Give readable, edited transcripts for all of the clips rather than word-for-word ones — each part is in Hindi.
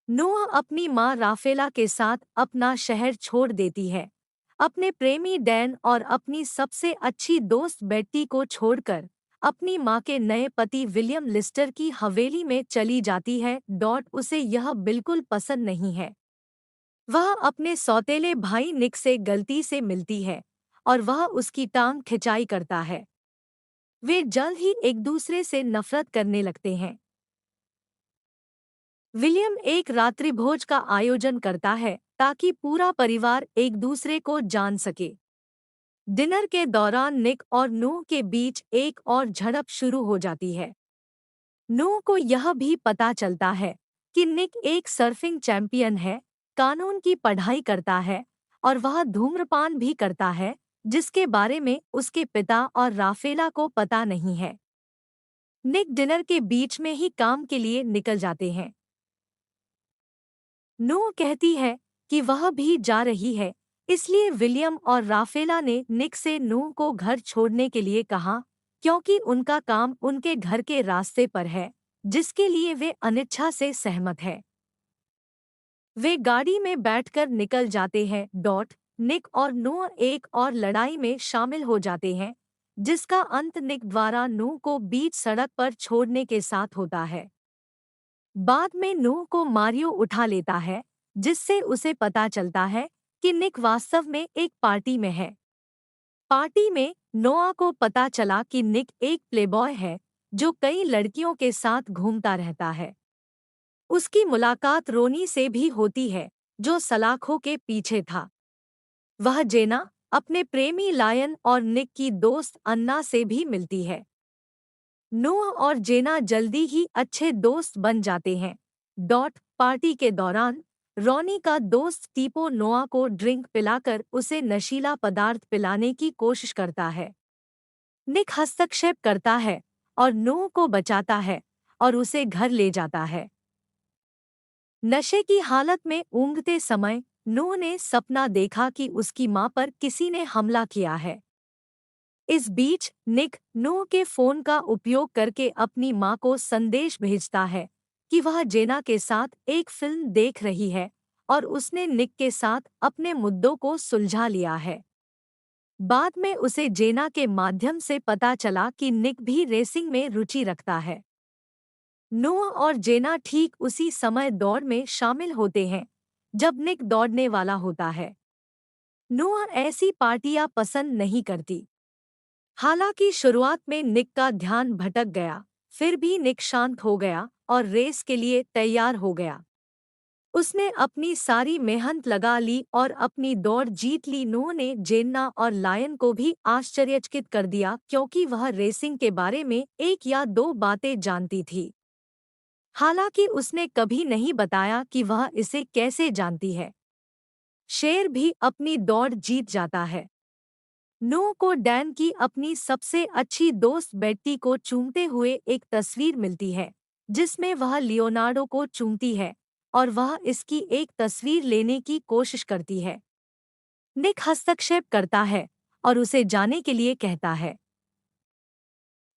नोआ अपनी माँ राफेला के साथ अपना शहर छोड़ देती है, अपने प्रेमी डैन और अपनी सबसे अच्छी दोस्त बेट्टी को छोड़कर अपनी माँ के नए पति विलियम लिस्टर की हवेली में चली जाती है। उसे यह बिल्कुल पसंद नहीं है। वह अपने सौतेले भाई निक से गलती से मिलती है और वह उसकी टांग खिंचाई करता है। वे जल्द ही एक दूसरे से नफरत करने लगते हैं। विलियम एक रात्रिभोज का आयोजन करता है ताकि पूरा परिवार एक दूसरे को जान सके। डिनर के दौरान निक और नूह के बीच एक और झड़प शुरू हो जाती है। नूह को यह भी पता चलता है कि निक एक सर्फिंग चैंपियन है, कानून की पढ़ाई करता है और वह धूम्रपान भी करता है, जिसके बारे में उसके पिता और राफेला को पता नहीं है। निक डिनर के बीच में ही काम के लिए निकल जाते हैं। नूह कहती है कि वह भी जा रही है, इसलिए विलियम और राफेला ने निक से नूह को घर छोड़ने के लिए कहा, क्योंकि उनका काम उनके घर के रास्ते पर है, जिसके लिए वे अनिच्छा से सहमत है। वे गाड़ी में बैठकर निकल जाते हैं। निक और नूह एक और लड़ाई में शामिल हो जाते हैं, जिसका अंत निक द्वारा नूह को बीच सड़क पर छोड़ने के साथ होता है। बाद में नूह को मारियो उठा लेता है, जिससे उसे पता चलता है कि निक वास्तव में एक पार्टी में है। पार्टी में नोआ को पता चला कि निक एक प्लेबॉय है जो कई लड़कियों के साथ घूमता रहता है। उसकी मुलाकात रोनी से भी होती है, जो सलाखों के पीछे था। वह जेना, अपने प्रेमी लायन और निक की दोस्त अन्ना से भी मिलती है। नूह और जेना जल्दी ही अच्छे दोस्त बन जाते हैं। पार्टी के दौरान रॉनी का दोस्त टीपो नोआ को ड्रिंक पिलाकर उसे नशीला पदार्थ पिलाने की कोशिश करता है। निक हस्तक्षेप करता है और नूह को बचाता है और उसे घर ले जाता है। नशे की हालत में ऊँघते समय नूह ने सपना देखा कि उसकी माँ पर किसी ने हमला किया है। इस बीच निक नूह के फोन का उपयोग करके अपनी मां को संदेश भेजता है कि वह जेना के साथ एक फिल्म देख रही है और उसने निक के साथ अपने मुद्दों को सुलझा लिया है। बाद में उसे जेना के माध्यम से पता चला कि निक भी रेसिंग में रुचि रखता है। नूह और जेना ठीक उसी समय दौड़ में शामिल होते हैं जब निक दौड़ने वाला होता है। नूह ऐसी पार्टियां पसंद नहीं करती। हालांकि शुरुआत में निक का ध्यान भटक गया, फिर भी निक शांत हो गया और रेस के लिए तैयार हो गया। उसने अपनी सारी मेहनत लगा ली और अपनी दौड़ जीत ली। नूह ने जेन्ना और लायन को भी आश्चर्यचकित कर दिया, क्योंकि वह रेसिंग के बारे में एक या दो बातें जानती थी। हालांकि उसने कभी नहीं बताया कि वह इसे कैसे जानती है। शेर भी अपनी दौड़ जीत जाता है। नूह को डैन की अपनी सबसे अच्छी दोस्त बेट्टी को चूमते हुए एक तस्वीर मिलती है, जिसमें वह लियोनार्डो को चूमती है और वह इसकी एक तस्वीर लेने की कोशिश करती है। निक हस्तक्षेप करता है और उसे जाने के लिए कहता है।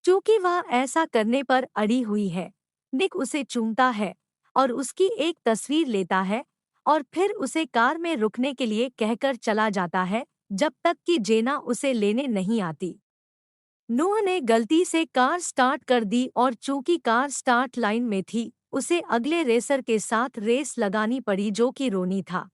चूंकि वह ऐसा करने पर अड़ी हुई है, निक उसे चूमता है और उसकी एक तस्वीर लेता है और फिर उसे कार में रुकने के लिए कहकर चला जाता है, जब तक कि जेना उसे लेने नहीं आती। नूह ने गलती से कार स्टार्ट कर दी और चूंकि कार स्टार्ट लाइन में थी, उसे अगले रेसर के साथ रेस लगानी पड़ी, जो कि रोनी था।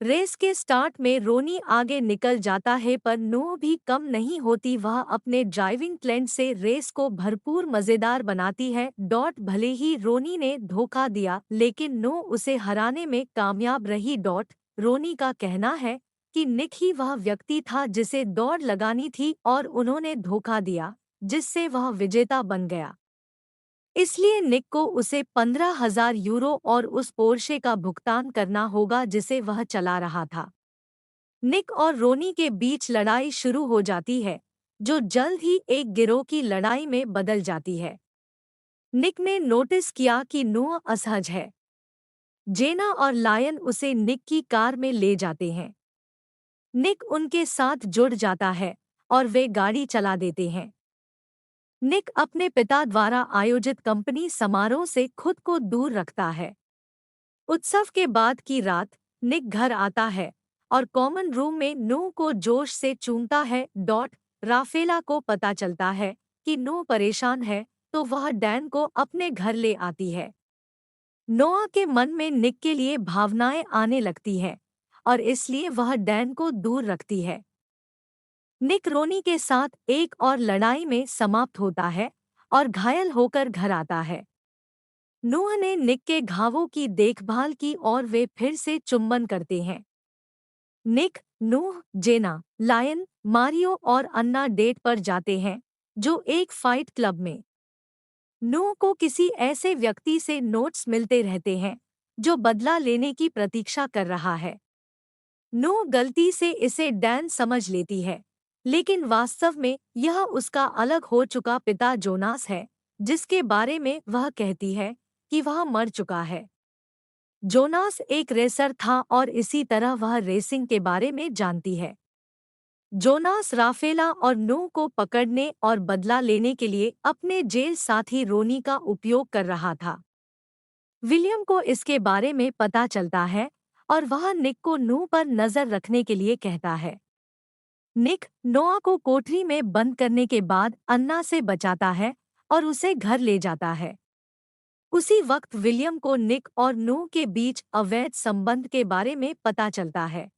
रेस के स्टार्ट में रोनी आगे निकल जाता है, पर नूह भी कम नहीं होती। वह अपने ड्राइविंग टैलेंट से रेस को भरपूर मजेदार बनाती है। भले ही रोनी ने धोखा दिया, लेकिन नूह उसे हराने में कामयाब रही। रोनी का कहना है कि निक ही वह व्यक्ति था जिसे दौड़ लगानी थी और उन्होंने धोखा दिया, जिससे वह विजेता बन गया। इसलिए निक को उसे 15,000 यूरो और उस पोर्शे का भुगतान करना होगा जिसे वह चला रहा था। निक और रोनी के बीच लड़ाई शुरू हो जाती है, जो जल्द ही एक गिरोह की लड़ाई में बदल जाती है। निक ने नोटिस किया कि नूह असहज है। जेना और लायन उसे निक की कार में ले जाते हैं। निक उनके साथ जुड़ जाता है और वे गाड़ी चला देते हैं। निक अपने पिता द्वारा आयोजित कंपनी समारोह से खुद को दूर रखता है। उत्सव के बाद की रात निक घर आता है और कॉमन रूम में नू को जोश से चूमता है। राफेला को पता चलता है कि नू परेशान है तो वह डैन को अपने घर ले आती है। नोआ के मन में निक के लिए भावनाएं आने लगती है और इसलिए वह डैन को दूर रखती है। निक रोनी के साथ एक और लड़ाई में समाप्त होता है और घायल होकर घर आता है। नूह ने निक के घावों की देखभाल की और वे फिर से चुंबन करते हैं। निक, नूह, जेना, लायन, मारियो और अन्ना डेट पर जाते हैं, जो एक फाइट क्लब में। नूह को किसी ऐसे व्यक्ति से नोट्स मिलते रहते हैं जो बदला लेने की प्रतीक्षा कर रहा है। नूह गलती से इसे डैन समझ लेती है, लेकिन वास्तव में यह उसका अलग हो चुका पिता जोनास है, जिसके बारे में वह कहती है कि वह मर चुका है। जोनास एक रेसर था और इसी तरह वह रेसिंग के बारे में जानती है। जोनास राफेला और नूह को पकड़ने और बदला लेने के लिए अपने जेल साथी रोनी का उपयोग कर रहा था। विलियम को इसके बारे में पता चलता है और वह निक को नूह पर नजर रखने के लिए कहता है। निक नोआ को कोठरी में बंद करने के बाद अन्ना से बचाता है और उसे घर ले जाता है। उसी वक्त विलियम को निक और नूह के बीच अवैध संबंध के बारे में पता चलता है।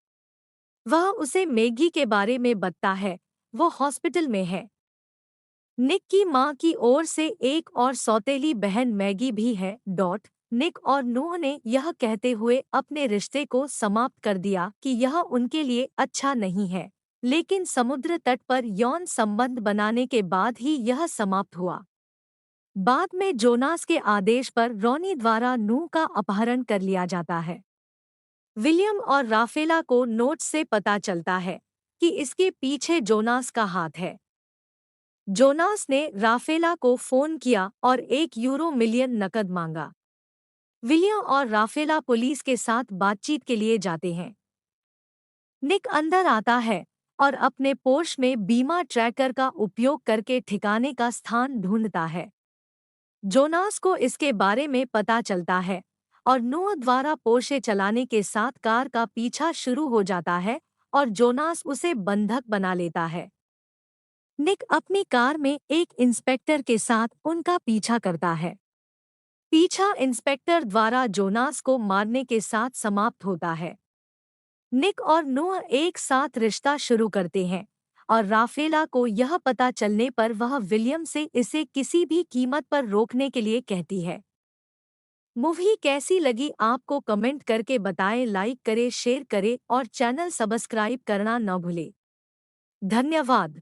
वह उसे मैगी के बारे में बताता है, वो हॉस्पिटल में है। निक की मां की ओर से एक और सौतेली बहन मैगी भी है। निक और नूह ने यह कहते हुए अपने रिश्ते को समाप्त कर दिया कि यह उनके लिए अच्छा नहीं है, लेकिन समुद्र तट पर यौन संबंध बनाने के बाद ही यह समाप्त हुआ। बाद में जोनास के आदेश पर रोनी द्वारा नूह का अपहरण कर लिया जाता है। विलियम और राफेला को नोट से पता चलता है कि इसके पीछे जोनास का हाथ है। जोनास ने राफेला को फोन किया और €1 मिलियन नकद मांगा। विलियम और राफेला पुलिस के साथ बातचीत के लिए जाते हैं। निक अंदर आता है और अपने पोर्श में बीमा ट्रैकर का उपयोग करके ठिकाने का स्थान ढूंढता है। जोनास को इसके बारे में पता चलता है और नूह द्वारा पोर्शे चलाने के साथ कार का पीछा शुरू हो जाता है और जोनास उसे बंधक बना लेता है। निक अपनी कार में एक इंस्पेक्टर के साथ उनका पीछा करता है। पीछा इंस्पेक्टर द्वारा जोनास को मारने के साथ समाप्त होता है। निक और नूह एक साथ रिश्ता शुरू करते हैं और राफेला को यह पता चलने पर वह विलियम से इसे किसी भी कीमत पर रोकने के लिए कहती है। मूवी कैसी लगी आपको कमेंट करके बताएं। लाइक करें, शेयर करें और चैनल सब्सक्राइब करना न भूलें। धन्यवाद।